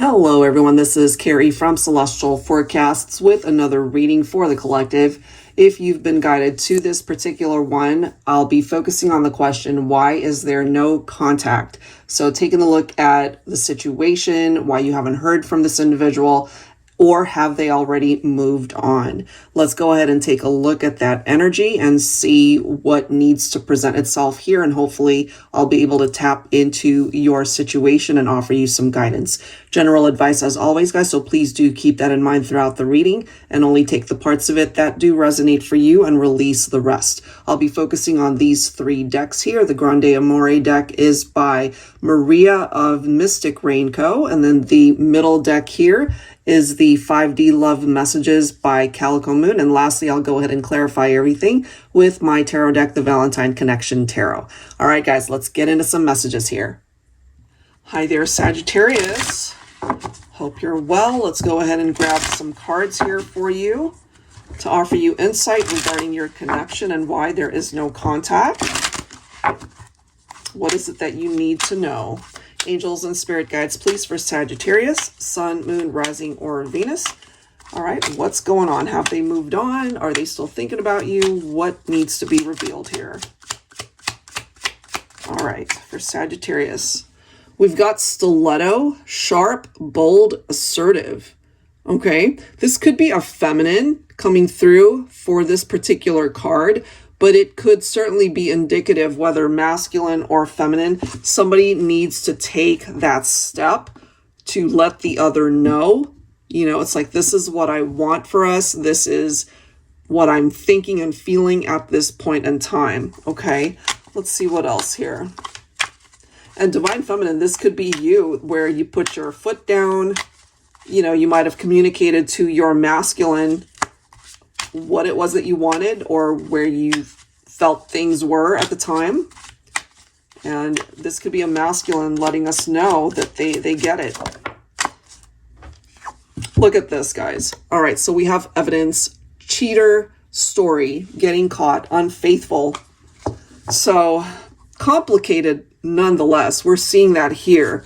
Hello everyone, this is Carrie from Celestial Forecasts with another reading for the collective. If you've been guided to this particular one, I'll be focusing on the question, why is there no contact? So taking a look at the situation, why you haven't heard from this individual, or have they already moved on? Let's go ahead and take a look at that energy and see what needs to present itself here. And hopefully I'll be able to tap into your situation and offer you some guidance. General advice as always, guys, so please do keep that in mind throughout the reading and only take the parts of it that do resonate for you and release the rest. I'll be focusing on these three decks here. The Grande Amore deck is by Maria of Mystic Rainco, and then the middle deck here is the 5D Love Messages by Calico Moon. And lastly, I'll go ahead and clarify everything with my tarot deck, the Valentine Connection Tarot. All right, guys, let's get into some messages here. Hi there, Sagittarius. Hope you're well. Let's go ahead and grab some cards here for you to offer you insight regarding your connection and why there is no contact. What is it that you need to know? Angels and spirit guides, please, for Sagittarius, Sun, Moon, Rising, or Venus. All right, what's going on? Have they moved on? Are they still thinking about you? What needs to be revealed here? All right, for Sagittarius, we've got stiletto, sharp, bold, assertive. Okay, this could be a feminine coming through for this particular card, but it could certainly be indicative, whether masculine or feminine. Somebody needs to take that step to let the other know. You know, it's like, this is what I want for us. This is what I'm thinking and feeling at this point in time. Okay, let's see what else here. And Divine Feminine, this could be you, where you put your foot down. You know, you might have communicated to your masculine what it was that you wanted or where you felt things were at the time. And this could be a masculine letting us know that they get it. Look at this, guys. All right, so we have evidence, cheater, story, getting caught, unfaithful. So complicated nonetheless. We're seeing that here.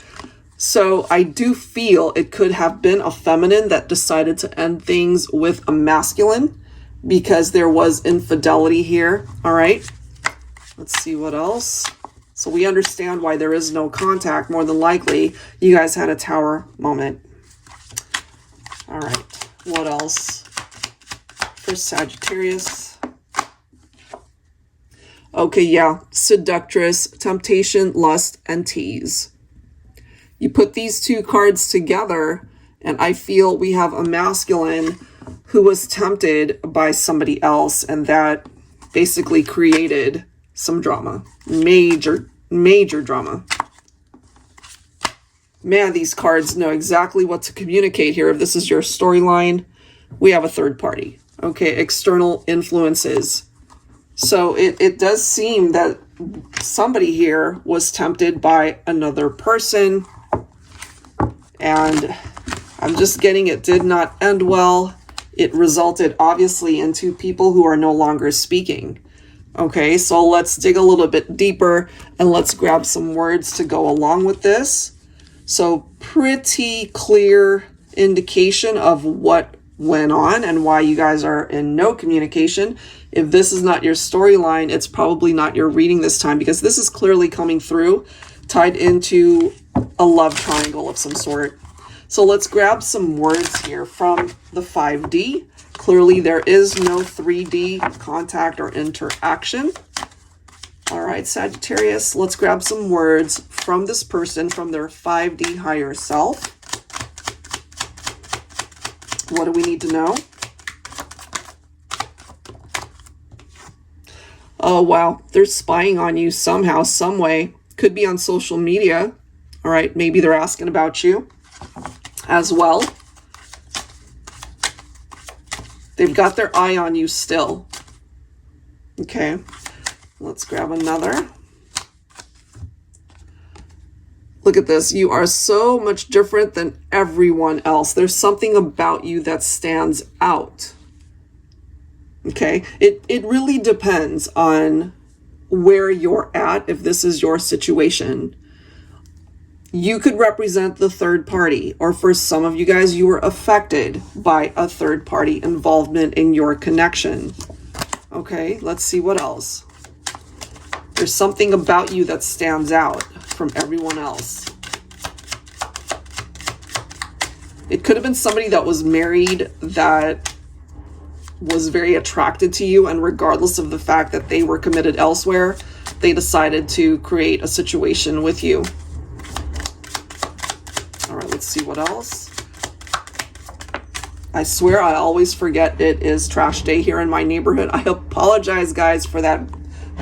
So I do feel it could have been a feminine that decided to end things with a masculine, because there was infidelity here. All right, let's see what else. So we understand why there is no contact. More than likely, you guys had a tower moment. All right, what else for Sagittarius? Okay, yeah, seductress, temptation, lust, and tease. You put these two cards together, and I feel we have a masculine who was tempted by somebody else, and that basically created some drama. Major drama. Man, these cards know exactly what to communicate here. If this is your storyline, we have a third party. Okay, external influences. So it does seem that somebody here was tempted by another person, and I'm just getting it did not end well. It resulted obviously into people who are no longer speaking. Okay, so let's dig a little bit deeper and let's grab some words to go along with this. So pretty clear indication of what went on and why you guys are in no communication. If this is not your storyline, it's probably not your reading this time, because this is clearly coming through tied into a love triangle of some sort. So let's grab some words here from the 5D. Clearly there is no 3D contact or interaction. All right, Sagittarius, let's grab some words from this person, from their 5D higher self. What do we need to know? Oh, wow, they're spying on you somehow, some way. Could be on social media. All right, maybe they're asking about you as well. They've got their eye on you still. Okay, let's grab another. Look at this. You are so much different than everyone else. There's something about you that stands out. Okay, it really depends on where you're at, if this is your situation. you could represent the third party, or for some of you guys, you were affected by a third party involvement in your connection. Okay, let's see what else. There's something about you that stands out from everyone else. It could have been somebody that was married that was very attracted to you, and regardless of the fact that they were committed elsewhere, they decided to create a situation with you. All right, let's see what else. I swear I always forget it is trash day here in my neighborhood. I apologize, guys, for that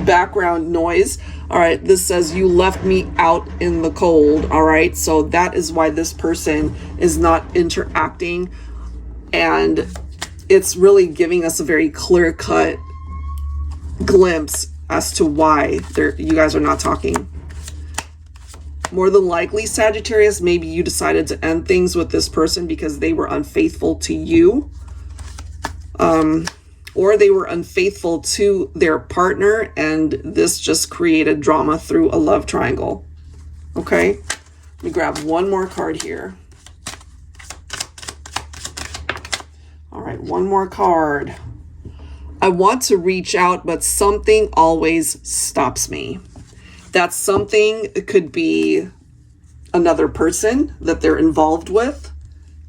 background noise. All right, this says you left me out in the cold. All right, so that is why this person is not interacting, and it's really giving us a very clear-cut glimpse as to why you guys are not talking. More than likely, Sagittarius, maybe you decided to end things with this person because they were unfaithful to you, or they were unfaithful to their partner, and this just created drama through a love triangle. Okay, let me grab one more card here. All right, one more card. I want to reach out, but something always stops me. That something could be another person that they're involved with,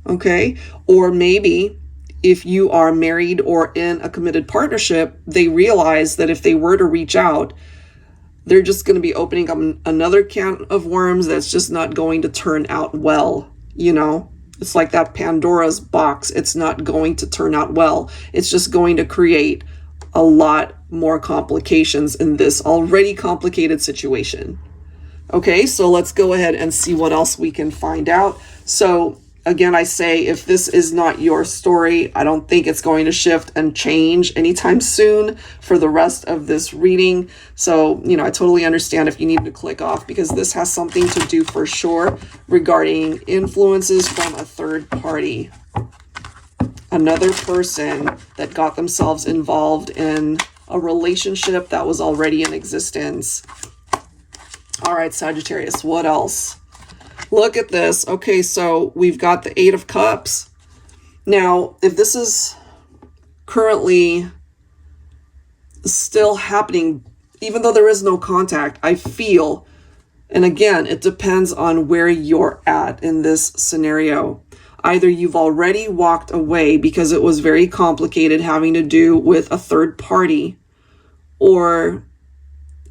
okay? Or maybe if you are married or in a committed partnership, they realize that if they were to reach out, they're just going to be opening up another can of worms that's just not going to turn out well, you know? It's like that Pandora's box. It's not going to turn out well. It's just going to create a lot more complications in this already complicated situation. Okay, so let's go ahead and see what else we can find out. So again, I say, if this is not your story, I don't think it's going to shift and change anytime soon for the rest of this reading. So, you know, I totally understand if you need to click off, because this has something to do for sure regarding influences from a third party. Another person that got themselves involved in a relationship that was already in existence. All right, Sagittarius, what else? Look at this. Okay, so we've got the Eight of Cups. Now, if this is currently still happening, even though there is no contact, I feel, and again, it depends on where you're at in this scenario. Either you've already walked away because it was very complicated having to do with a third party, or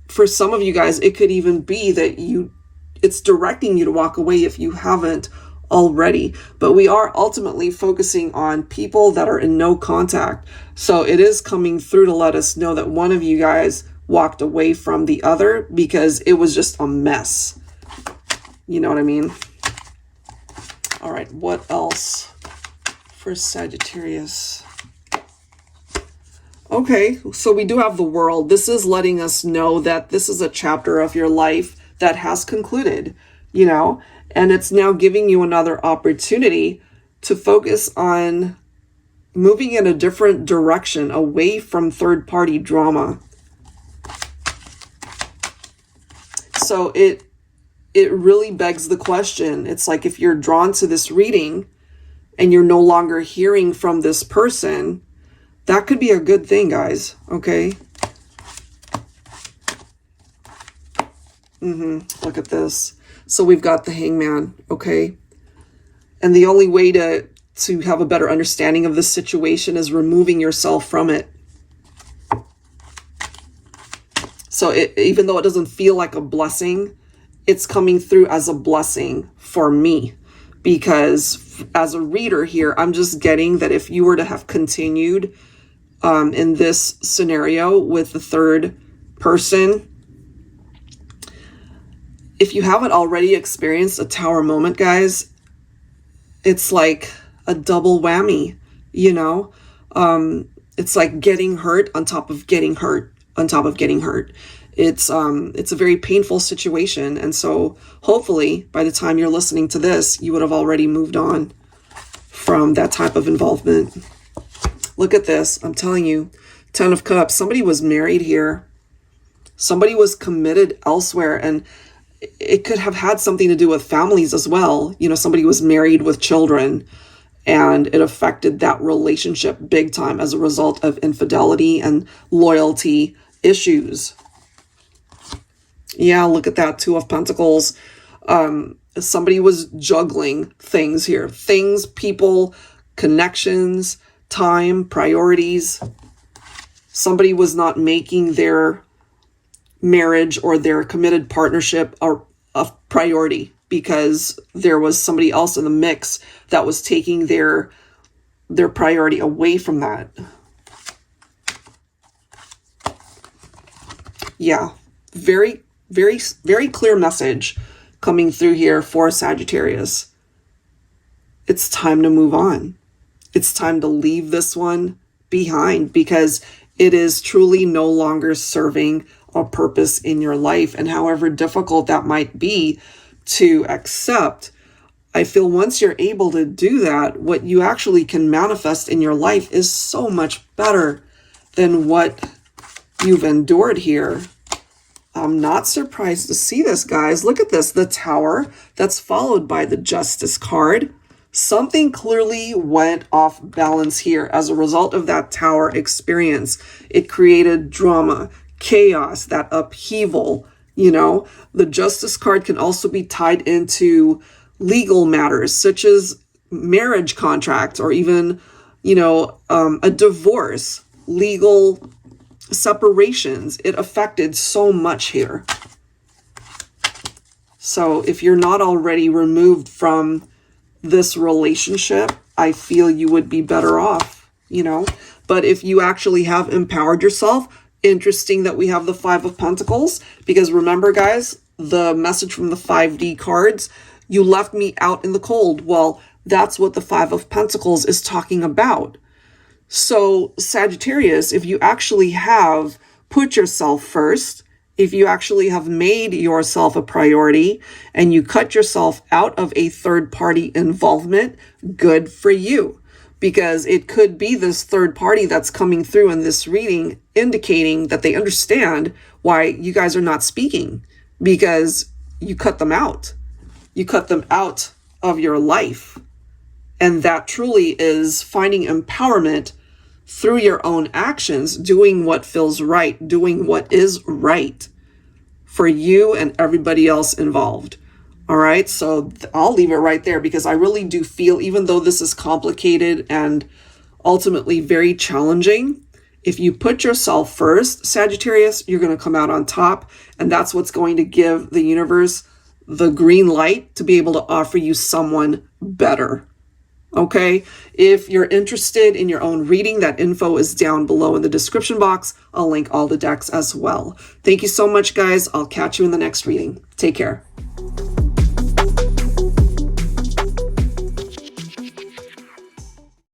for some of you guys, it could even be that it's directing you to walk away if you haven't already. But we are ultimately focusing on people that are in no contact. So it is coming through to let us know that one of you guys walked away from the other because it was just a mess. You know what I mean? All right, what else for Sagittarius? Okay, so we do have the World. This is letting us know that this is a chapter of your life that has concluded, you know, and it's now giving you another opportunity to focus on moving in a different direction away from third-party drama. So it really begs the question. It's like, if you're drawn to this reading and you're no longer hearing from this person, that could be a good thing, guys, okay? Look at this. So we've got the Hangman, okay? And the only way to have a better understanding of this situation is removing yourself from it. So even though it doesn't feel like a blessing, it's coming through as a blessing for me. Because as a reader here, I'm just getting that if you were to have continued in this scenario with the third person, if you haven't already experienced a Tower moment, guys, it's like a double whammy, you know? It's like getting hurt on top of getting hurt on top of getting hurt. It's a very painful situation. And so hopefully by the time you're listening to this, you would have already moved on from that type of involvement. Look at this. I'm telling you, Ten of Cups. Somebody was married here. Somebody was committed elsewhere. And it could have had something to do with families as well. You know, somebody was married with children and it affected that relationship big time as a result of infidelity and loyalty issues. Yeah, look at that, Two of Pentacles. Somebody was juggling things here. Things, people, connections, time, priorities. Somebody was not making their marriage or their committed partnership a priority because there was somebody else in the mix that was taking their priority away from that. Yeah, very, very, very clear message coming through here for Sagittarius. It's time to move on. It's time to leave this one behind because it is truly no longer serving a purpose in your life. And however difficult that might be to accept, I feel once you're able to do that, what you actually can manifest in your life is so much better than what you've endured here. I'm not surprised to see this, guys. Look at this, the Tower, that's followed by the Justice card. Something clearly went off balance here as a result of that Tower experience. It created drama, chaos, that upheaval. You know, the Justice card can also be tied into legal matters such as marriage contracts or even, you know, a divorce, legal separations. It affected so much here. So if you're not already removed from this relationship, I feel you would be better off, you know. But if you actually have empowered yourself, interesting that we have the Five of Pentacles, because remember, guys, the message from the 5D cards, you left me out in the cold. Well, that's what the Five of Pentacles is talking about. So Sagittarius, if you actually have put yourself first, if you actually have made yourself a priority and you cut yourself out of a third party involvement, good for you. Because it could be this third party that's coming through in this reading indicating that they understand why you guys are not speaking because you cut them out. You cut them out of your life. And that truly is finding empowerment through your own actions, doing what feels right, doing what is right for you and everybody else involved. All right, so I'll leave it right there because I really do feel, even though this is complicated and ultimately very challenging, if you put yourself first, Sagittarius, you're going to come out on top. And that's what's going to give the universe the green light to be able to offer you someone better. Okay, if you're interested in your own reading, that info is down below in the description box. I'll link all the decks as well. Thank you so much, guys. I'll catch you in the next reading. Take care.